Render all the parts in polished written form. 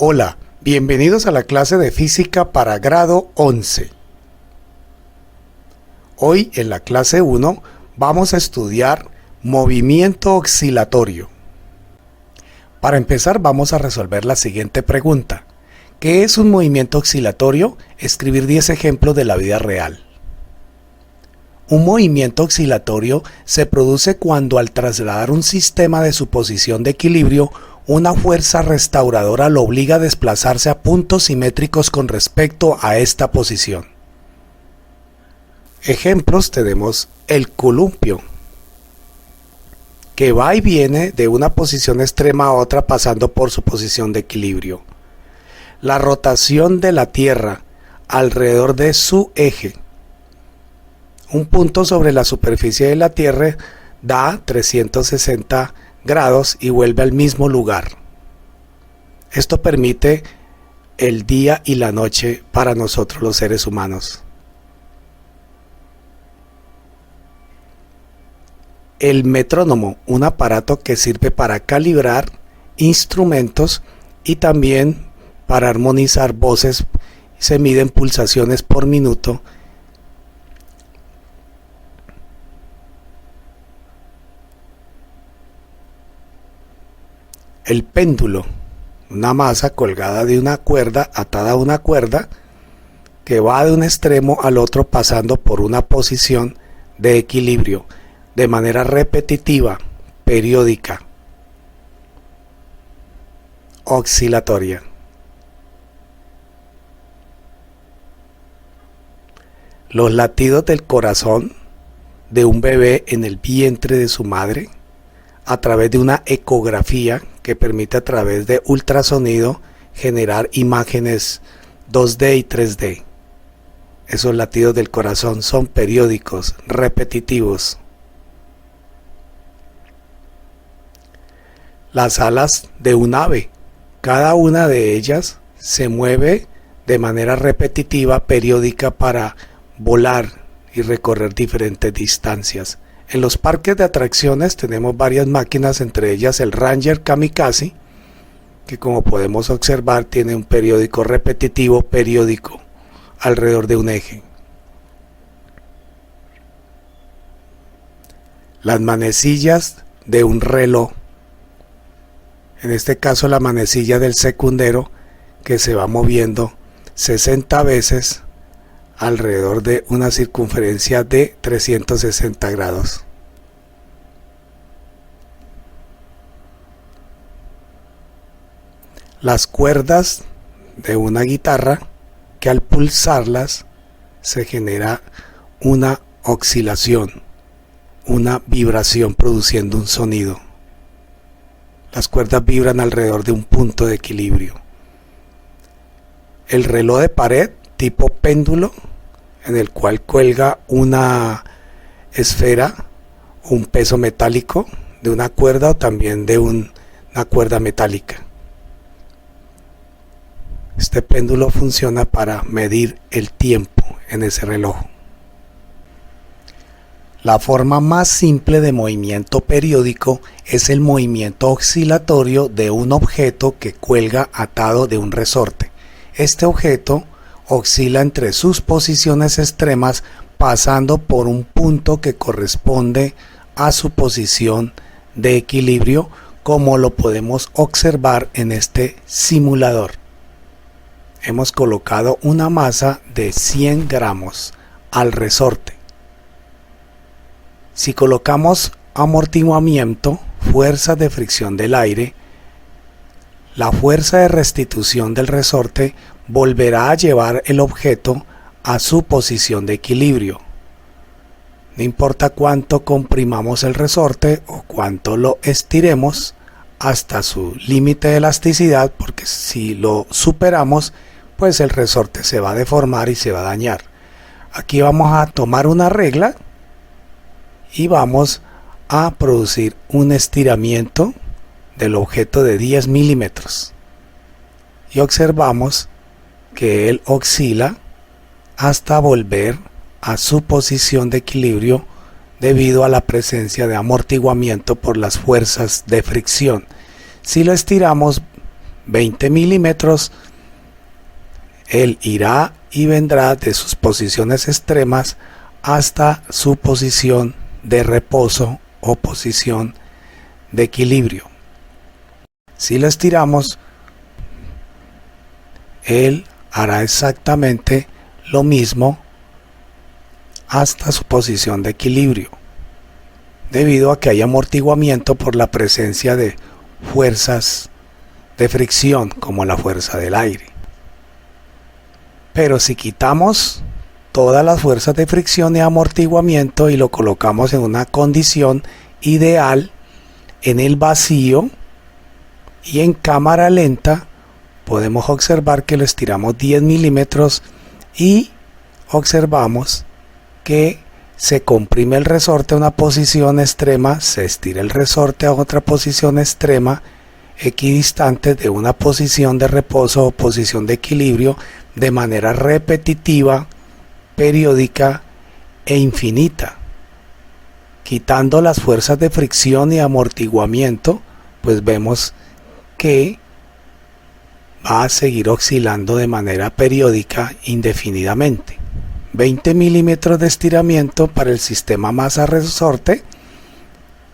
Hola, bienvenidos a la clase de física para grado 11. Hoy en la clase 1 vamos a estudiar movimiento oscilatorio. Para empezar vamos a resolver la siguiente pregunta. ¿Qué es un movimiento oscilatorio? Escribir 10 ejemplos de la vida real. Un movimiento oscilatorio se produce cuando al trasladar un sistema de su posición de equilibrio, una fuerza restauradora lo obliga a desplazarse a puntos simétricos con respecto a esta posición. Ejemplos tenemos el columpio, que va y viene de una posición extrema a otra pasando por su posición de equilibrio. La rotación de la Tierra alrededor de su eje. Un punto sobre la superficie de la Tierra da 360 grados y vuelve al mismo lugar. Esto permite el día y la noche para nosotros los seres humanos. El metrónomo, un aparato que sirve para calibrar instrumentos y también para armonizar voces. Se miden pulsaciones por minuto. El péndulo, una masa colgada de una cuerda, atada a una cuerda, que va de un extremo al otro pasando por una posición de equilibrio, de manera repetitiva, periódica, oscilatoria. Los latidos del corazón de un bebé en el vientre de su madre, a través de una ecografía que permite a través de ultrasonido generar imágenes 2D y 3D. Esos latidos del corazón son periódicos, repetitivos. Las alas de un ave, cada una de ellas se mueve de manera repetitiva, periódica para volar y recorrer diferentes distancias. En los parques de atracciones tenemos varias máquinas, entre ellas el Ranger Kamikaze, que como podemos observar tiene un periódico repetitivo periódico alrededor de un eje. Las manecillas de un reloj, en este caso la manecilla del secundero, que se va moviendo 60 veces alrededor de una circunferencia de 360 grados. Las cuerdas de una guitarra, que al pulsarlas se genera una oscilación, una vibración produciendo un sonido. Las cuerdas vibran alrededor de un punto de equilibrio. El reloj de pared tipo péndulo, en el cual cuelga una esfera, un peso metálico de una cuerda o también de una cuerda metálica. Este péndulo funciona para medir el tiempo en ese reloj. La forma más simple de movimiento periódico es el movimiento oscilatorio de un objeto que cuelga atado de un resorte. Este objeto oscila entre sus posiciones extremas pasando por un punto que corresponde a su posición de equilibrio, como lo podemos observar en este simulador. Hemos colocado una masa de 100 gramos al resorte. Si colocamos amortiguamiento, fuerza de fricción del aire, la fuerza de restitución del resorte volverá a llevar el objeto a su posición de equilibrio. No importa cuánto comprimamos el resorte o cuánto lo estiremos hasta su límite de elasticidad, porque si lo superamos, pues el resorte se va a deformar y se va a dañar. Aquí vamos a tomar una regla y vamos a producir un estiramiento del objeto de 10 milímetros y observamos que él oscila hasta volver a su posición de equilibrio debido a la presencia de amortiguamiento por las fuerzas de fricción. Si lo estiramos, 20 milímetros, él irá y vendrá de sus posiciones extremas hasta su posición de reposo o posición de equilibrio. Si lo estiramos, él hará exactamente lo mismo hasta su posición de equilibrio, debido a que hay amortiguamiento por la presencia de fuerzas de fricción como la fuerza del aire. Pero si quitamos todas las fuerzas de fricción y amortiguamiento y lo colocamos en una condición ideal en el vacío y en cámara lenta, podemos observar que lo estiramos 10 milímetros y observamos que se comprime el resorte a una posición extrema, se estira el resorte a otra posición extrema, equidistante de una posición de reposo o posición de equilibrio, de manera repetitiva, periódica e infinita. Quitando las fuerzas de fricción y amortiguamiento, pues vemos que va a seguir oscilando de manera periódica indefinidamente. 20 milímetros de estiramiento para el sistema masa-resorte,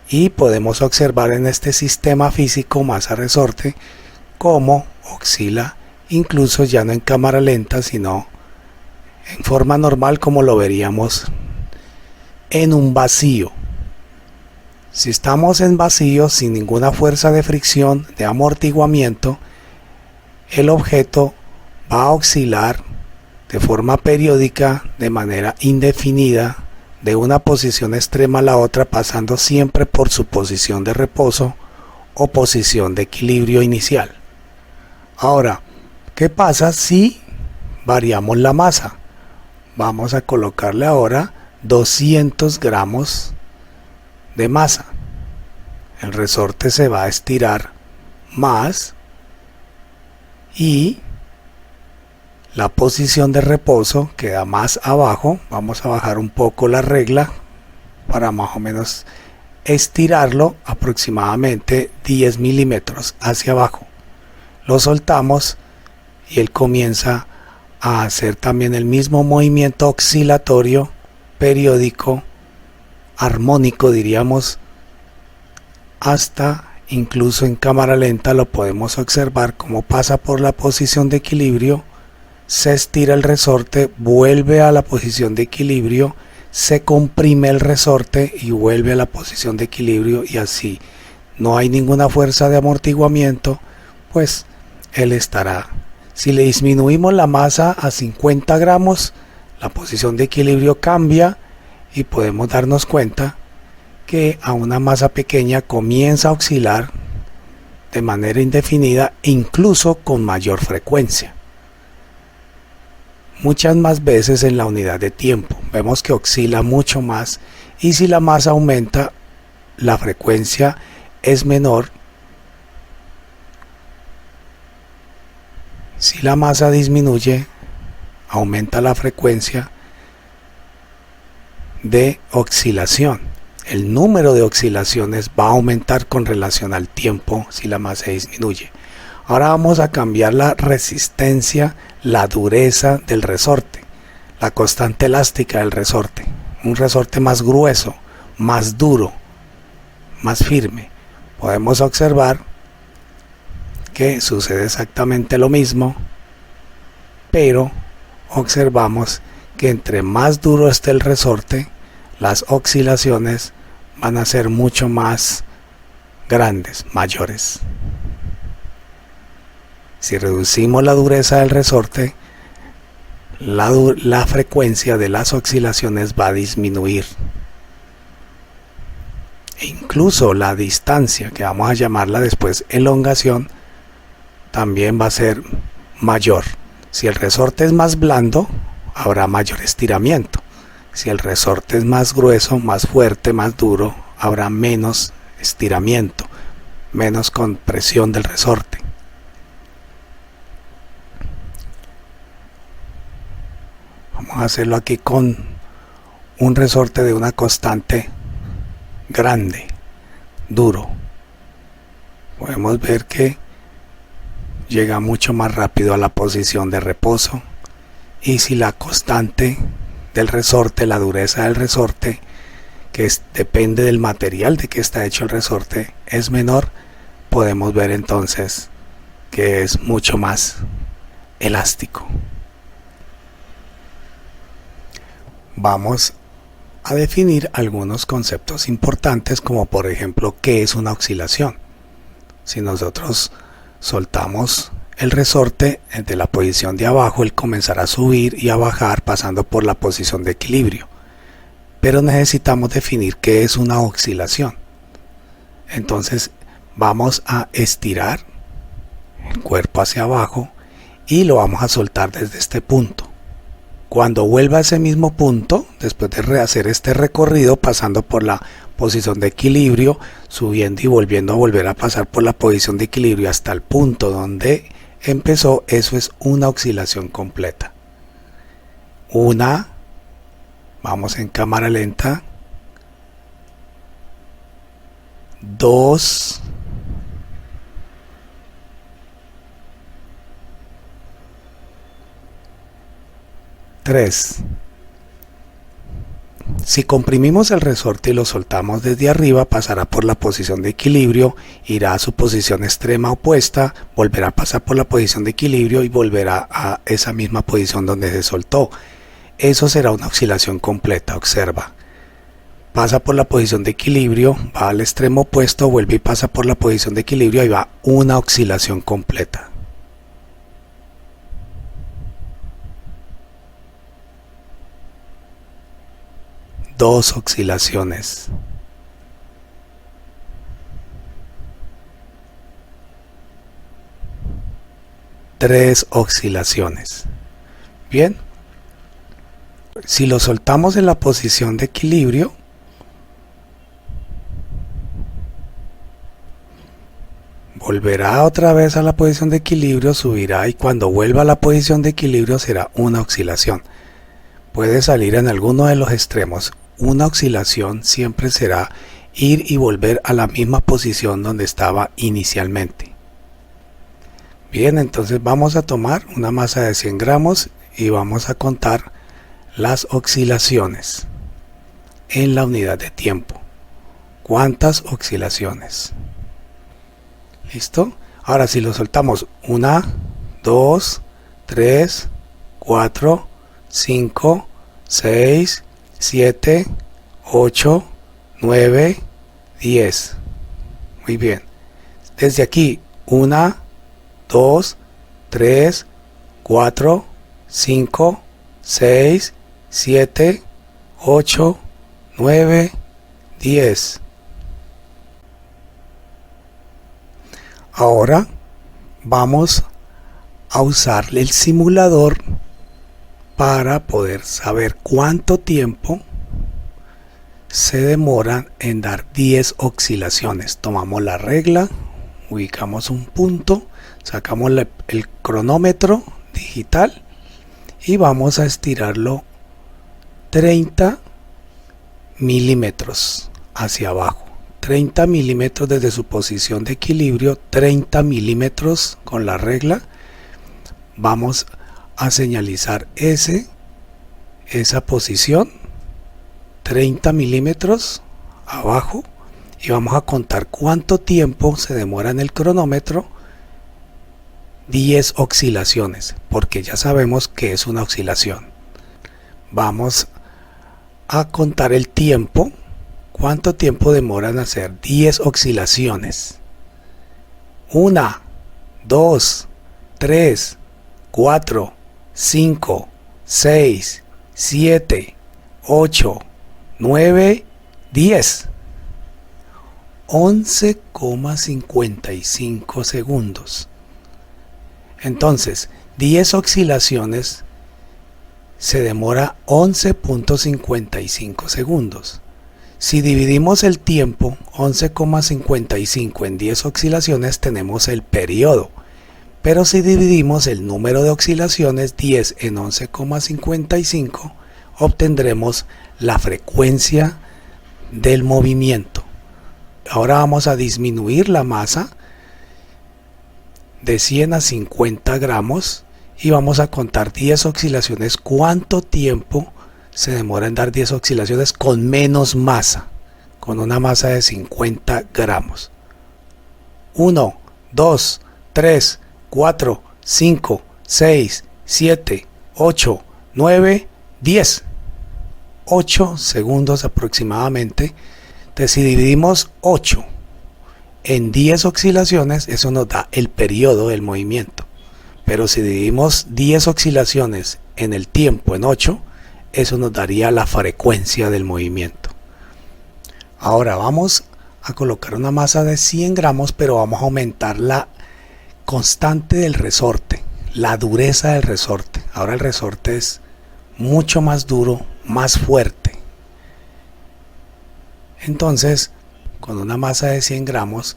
y podemos observar en este sistema físico masa-resorte cómo oscila, incluso ya no en cámara lenta, sino en forma normal, como lo veríamos en un vacío. Si estamos en vacío sin ninguna fuerza de fricción, de amortiguamiento, el objeto va a oscilar de forma periódica, de manera indefinida, de una posición extrema a la otra, pasando siempre por su posición de reposo o posición de equilibrio inicial. Ahora, ¿qué pasa si variamos la masa? Vamos a colocarle ahora 200 gramos de masa. El resorte se va a estirar más y la posición de reposo queda más abajo. Vamos a bajar un poco la regla para más o menos estirarlo aproximadamente 10 milímetros hacia abajo. Lo soltamos y él comienza a hacer también el mismo movimiento oscilatorio, periódico, armónico diríamos, hasta incluso en cámara lenta lo podemos observar cómo pasa por la posición de equilibrio, se estira el resorte, vuelve a la posición de equilibrio, se comprime el resorte y vuelve a la posición de equilibrio, y así no hay ninguna fuerza de amortiguamiento, pues él estará. Si le disminuimos la masa a 50 gramos, la posición de equilibrio cambia y podemos darnos cuenta que a una masa pequeña comienza a oscilar de manera indefinida, incluso con mayor frecuencia. Muchas más veces en la unidad de tiempo. Vemos que oscila mucho más, y si la masa aumenta, la frecuencia es menor. Si la masa disminuye, aumenta la frecuencia de oscilación. El número de oscilaciones va a aumentar con relación al tiempo si la masa disminuye. Ahora vamos a cambiar la resistencia, la dureza del resorte, la constante elástica del resorte. Un resorte más grueso, más duro, más firme. Podemos observar que sucede exactamente lo mismo, pero observamos que entre más duro esté el resorte, las oscilaciones van a ser mucho más grandes, mayores. Si reducimos la dureza del resorte, la frecuencia de las oscilaciones va a disminuir. E incluso la distancia, que vamos a llamarla después elongación, también va a ser mayor. Si el resorte es más blando, habrá mayor estiramiento. Si el resorte es más grueso, más fuerte, más duro, habrá menos estiramiento, menos compresión del resorte. Vamos a hacerlo aquí con un resorte de una constante grande, duro. Podemos ver que llega mucho más rápido a la posición de reposo, y si la constante del resorte, la dureza del resorte, depende del material de que está hecho el resorte, es menor, podemos ver entonces que es mucho más elástico. Vamos a definir algunos conceptos importantes, como por ejemplo, ¿qué es una oscilación? Si nosotros soltamos el resorte de la posición de abajo, él comenzará a subir y a bajar pasando por la posición de equilibrio. Pero necesitamos definir qué es una oscilación. Entonces vamos a estirar el cuerpo hacia abajo y lo vamos a soltar desde este punto. Cuando vuelva a ese mismo punto, después de rehacer este recorrido pasando por la posición de equilibrio, subiendo y volviendo a volver a pasar por la posición de equilibrio hasta el punto donde empezó, eso es una oscilación completa. Vamos en cámara lenta. 2. 3. Si comprimimos el resorte y lo soltamos desde arriba, pasará por la posición de equilibrio, irá a su posición extrema opuesta, volverá a pasar por la posición de equilibrio y volverá a esa misma posición donde se soltó. Eso será una oscilación completa. Observa. Pasa por la posición de equilibrio, va al extremo opuesto, vuelve y pasa por la posición de equilibrio y va una oscilación completa. Dos oscilaciones. Tres oscilaciones. Bien. Si lo soltamos en la posición de equilibrio, volverá otra vez a la posición de equilibrio, subirá y cuando vuelva a la posición de equilibrio será una oscilación. Puede salir en alguno de los extremos. Una oscilación siempre será ir y volver a la misma posición donde estaba inicialmente. Bien, entonces vamos a tomar una masa de 100 gramos y vamos a contar las oscilaciones en la unidad de tiempo. ¿Cuántas oscilaciones? ¿Listo? Ahora si lo soltamos 1, 2, 3, 4, 5, 6, 7, 8, 9, 10. Muy bien. Desde aquí 1, 2, 3, 4, 5, 6, 7, 8, 9, 10. Ahora vamos a usar el simulador para poder saber cuánto tiempo se demoran en dar 10 oscilaciones. Tomamos la regla, ubicamos un punto, sacamos el cronómetro digital y vamos a estirarlo 30 milímetros hacia abajo. 30 milímetros desde su posición de equilibrio, 30 milímetros con la regla. Vamos a señalizar esa posición, 30 milímetros abajo, y vamos a contar cuánto tiempo se demora en el cronómetro. 10 oscilaciones, porque ya sabemos que es una oscilación. Vamos a contar el tiempo. ¿Cuánto tiempo demoran hacer 10 oscilaciones? 1, 2, 3, 4, 5, 6, 7, 8, 9, 10. 11,55 segundos. Entonces, 10 oscilaciones se demora 11,55 segundos. Si dividimos el tiempo 11,55 en 10 oscilaciones tenemos el periodo, pero si dividimos el número de oscilaciones 10 en 11,55 obtendremos la frecuencia del movimiento. Ahora vamos a disminuir la masa de 100 a 50 gramos y vamos a contar 10 oscilaciones. ¿Cuánto tiempo se demora en dar 10 oscilaciones con menos masa? Con una masa de 50 gramos. 1, 2, 3, 4, 5, 6, 7, 8, 9, 10. 8 segundos aproximadamente. Entonces, si dividimos 8 en 10 oscilaciones, eso nos da el periodo del movimiento. Pero si dividimos 10 oscilaciones en el tiempo en 8, eso nos daría la frecuencia del movimiento. Ahora vamos a colocar una masa de 100 gramos, pero vamos a aumentar la constante del resorte, la dureza del resorte. Ahora el resorte es mucho más duro, más fuerte. Entonces, con una masa de 100 gramos,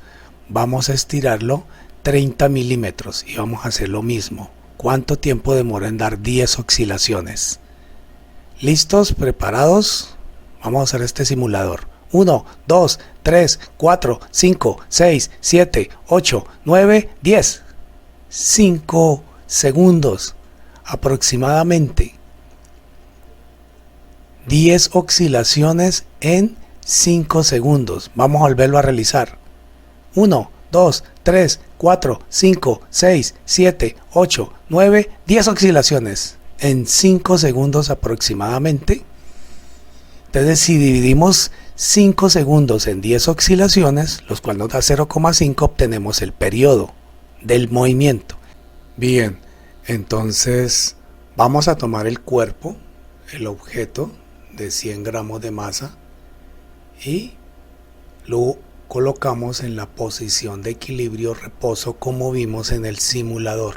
vamos a estirarlo 30 milímetros y vamos a hacer lo mismo. ¿Cuánto tiempo demora en dar 10 oscilaciones? ¿Listos? ¿Preparados? Vamos a hacer este simulador. 1, 2, 3, 4, 5, 6, 7, 8, 9, 10. 5 segundos aproximadamente. 10 oscilaciones en 5 segundos. Vamos a volverlo a realizar. 1, 2, 3, 4, 5, 6, 7, 8, 9, 10 oscilaciones en 5 segundos aproximadamente. Entonces, si dividimos 5 segundos en 10 oscilaciones, los cuales nos da 0,5, obtenemos el periodo del movimiento. Bien, entonces vamos a tomar el cuerpo, el objeto de 100 gramos de masa, y lo colocamos en la posición de equilibrio reposo como vimos en el simulador.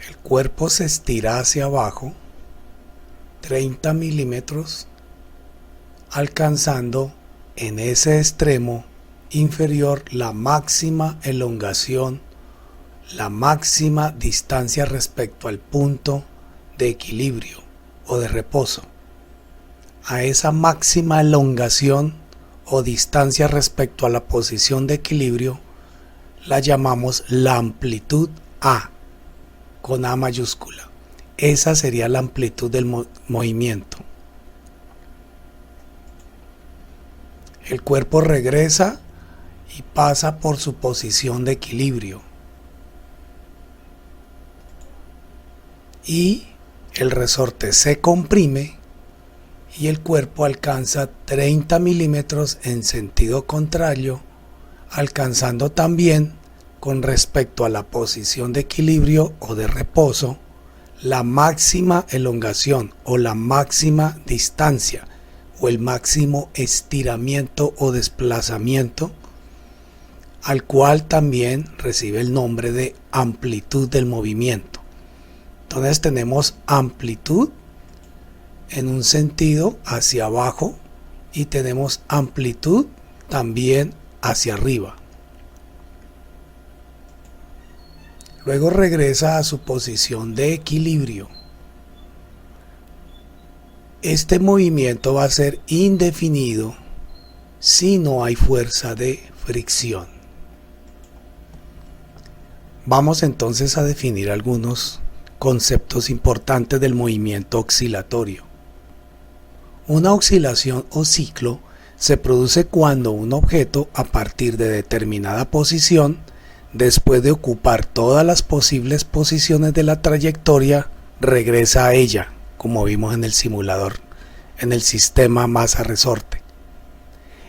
El cuerpo se estira hacia abajo 30 milímetros, alcanzando en ese extremo inferior la máxima elongación, la máxima distancia respecto al punto de equilibrio o de reposo. A esa máxima elongación o distancia respecto a la posición de equilibrio la llamamos la amplitud A, con A mayúscula. Esa sería la amplitud del movimiento. El cuerpo regresa y pasa por su posición de equilibrio. Y el resorte se comprime y el cuerpo alcanza 30 milímetros en sentido contrario, alcanzando también, con respecto a la posición de equilibrio o de reposo, la máxima elongación o la máxima distancia o el máximo estiramiento o desplazamiento, al cual también recibe el nombre de amplitud del movimiento. Entonces tenemos amplitud en un sentido hacia abajo y tenemos amplitud también hacia arriba. Luego regresa a su posición de equilibrio. Este movimiento va a ser indefinido si no hay fuerza de fricción. Vamos entonces a definir algunos conceptos importantes del movimiento oscilatorio. Una oscilación o ciclo se produce cuando un objeto, a partir de determinada posición, después de ocupar todas las posibles posiciones de la trayectoria, regresa a ella, como vimos en el simulador, en el sistema masa-resorte.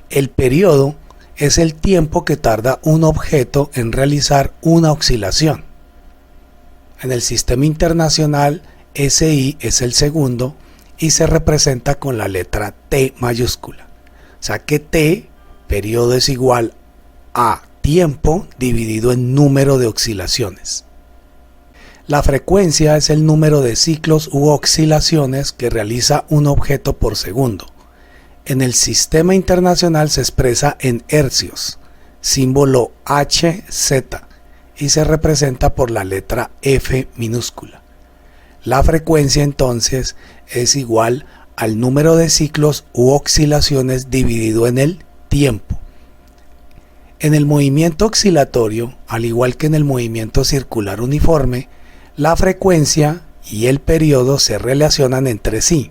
El periodo es el tiempo que tarda un objeto en realizar una oscilación. En el sistema internacional, SI es el segundo y se representa con la letra T mayúscula. O sea que T, periodo, es igual a tiempo dividido en número de oscilaciones. La frecuencia es el número de ciclos u oscilaciones que realiza un objeto por segundo. En el sistema internacional se expresa en hercios, símbolo Hz, y se representa por la letra F minúscula. La frecuencia entonces es igual al número de ciclos u oscilaciones dividido en el tiempo. En el movimiento oscilatorio, al igual que en el movimiento circular uniforme, la frecuencia y el periodo se relacionan entre sí,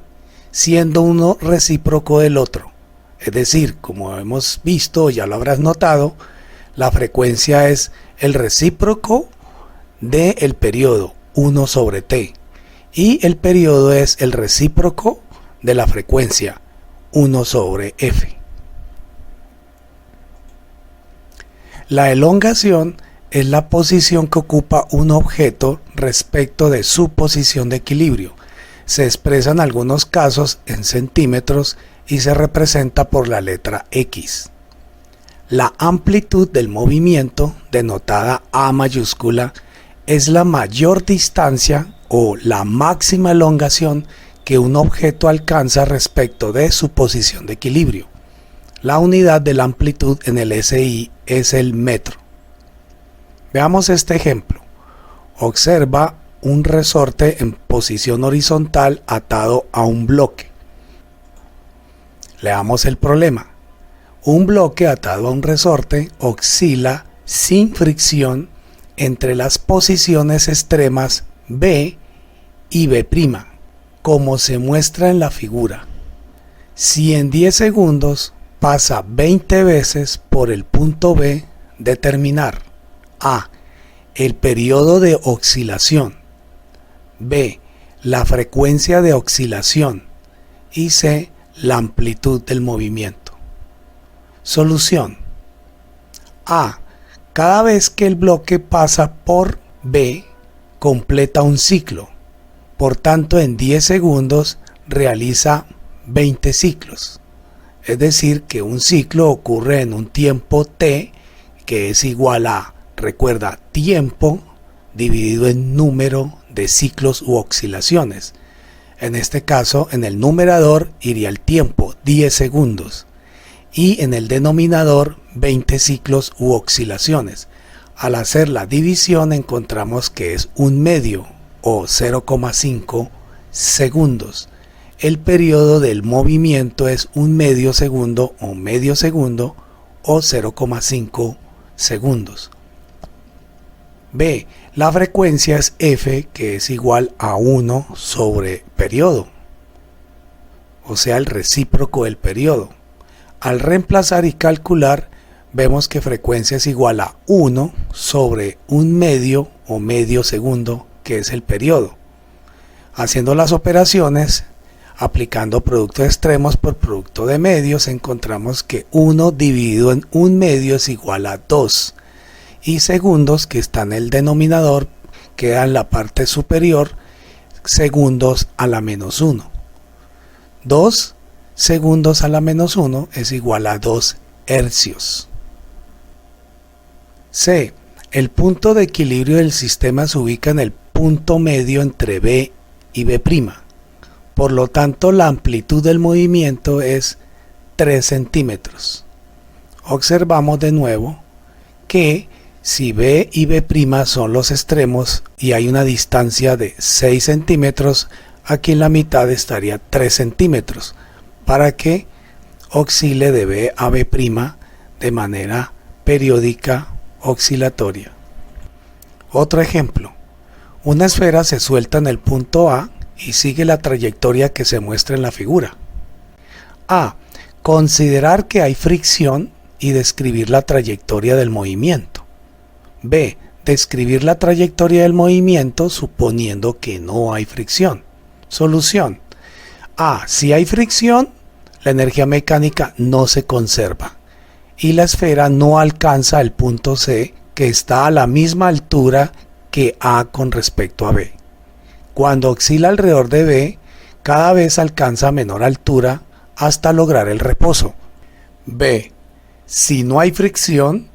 siendo uno recíproco del otro. Es decir, como hemos visto, ya lo habrás notado, la frecuencia es el recíproco del periodo, 1 sobre t, y el periodo es el recíproco de la frecuencia, 1 sobre f. La elongación es la posición que ocupa un objeto respecto de su posición de equilibrio. Se expresa en algunos casos en centímetros y se representa por la letra X. La amplitud del movimiento, denotada A mayúscula, es la mayor distancia o la máxima elongación que un objeto alcanza respecto de su posición de equilibrio. La unidad de la amplitud en el SI es el metro. Veamos este ejemplo. Observa un resorte en posición horizontal atado a un bloque. Leamos el problema. Un bloque atado a un resorte oscila sin fricción entre las posiciones extremas B y B', como se muestra en la figura. Si en 10 segundos pasa 20 veces por el punto B, determinar A. El periodo de oscilación, B. La frecuencia de oscilación y C. La amplitud del movimiento. Solución. A. Cada vez que el bloque pasa por B, completa un ciclo. Por tanto, en 10 segundos realiza 20 ciclos. Es decir, que un ciclo ocurre en un tiempo t, que es igual a, recuerda, tiempo dividido en número de ciclos u oscilaciones. En este caso, en el numerador iría el tiempo, 10 segundos, y en el denominador, 20 ciclos u oscilaciones. Al hacer la división encontramos que es un medio o 0,5 segundos. El periodo del movimiento es un medio segundo o 0,5 segundos. B. La frecuencia es f, que es igual a 1 sobre periodo, o sea, el recíproco del periodo. Al reemplazar y calcular, vemos que frecuencia es igual a 1 sobre un medio o medio segundo, que es el periodo. Haciendo las operaciones, aplicando producto de extremos por producto de medios, encontramos que 1 dividido en un medio es igual a 2. Y segundos, que está en el denominador, queda en la parte superior, segundos a la menos 1. 2 segundos a la menos 1 es igual a 2 hercios. C. El punto de equilibrio del sistema se ubica en el punto medio entre B y B'. Por lo tanto, la amplitud del movimiento es 3 centímetros. Observamos de nuevo que si B y B' son los extremos y hay una distancia de 6 centímetros, aquí en la mitad estaría 3 centímetros para que oscile de B a B' de manera periódica oscilatoria. Otro ejemplo. Una esfera se suelta en el punto A y sigue la trayectoria que se muestra en la figura. A. Considerar que hay fricción y describir la trayectoria del movimiento. B. Describir la trayectoria del movimiento suponiendo que no hay fricción. Solución. A. Si hay fricción, la energía mecánica no se conserva y la esfera no alcanza el punto C, que está a la misma altura que A con respecto a B. Cuando oscila alrededor de B, cada vez alcanza menor altura hasta lograr el reposo. B. Si no hay fricción,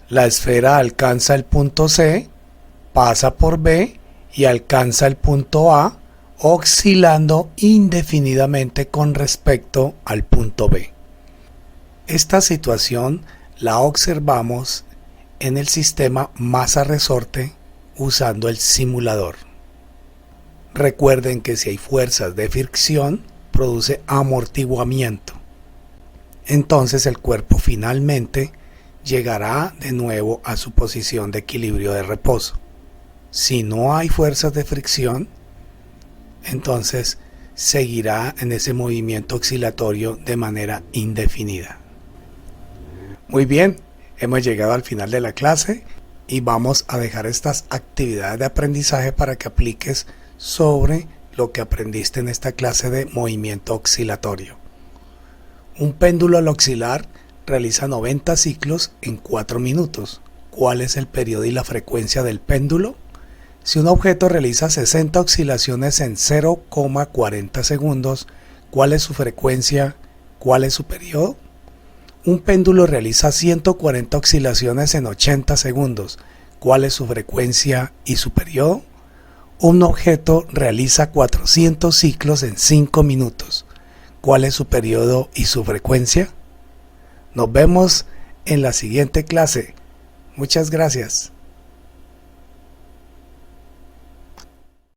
la esfera alcanza el punto C, pasa por B y alcanza el punto A, oscilando indefinidamente con respecto al punto B. Esta situación la observamos en el sistema masa-resorte usando el simulador. Recuerden que si hay fuerzas de fricción, produce amortiguamiento. Entonces el cuerpo finalmente llegará de nuevo a su posición de equilibrio de reposo. Si no hay fuerzas de fricción, entonces seguirá en ese movimiento oscilatorio de manera indefinida. Muy bien, hemos llegado al final de la clase y vamos a dejar estas actividades de aprendizaje para que apliques sobre lo que aprendiste en esta clase de movimiento oscilatorio. Un péndulo al oscilar realiza 90 ciclos en 4 minutos. ¿Cuál es el periodo y la frecuencia del péndulo? Si un objeto realiza 60 oscilaciones en 0,40 segundos, ¿cuál es su frecuencia? ¿Cuál es su periodo? Un péndulo realiza 140 oscilaciones en 80 segundos. ¿Cuál es su frecuencia y su periodo? Un objeto realiza 400 ciclos en 5 minutos. ¿Cuál es su periodo y su frecuencia? Nos vemos en la siguiente clase. Muchas gracias.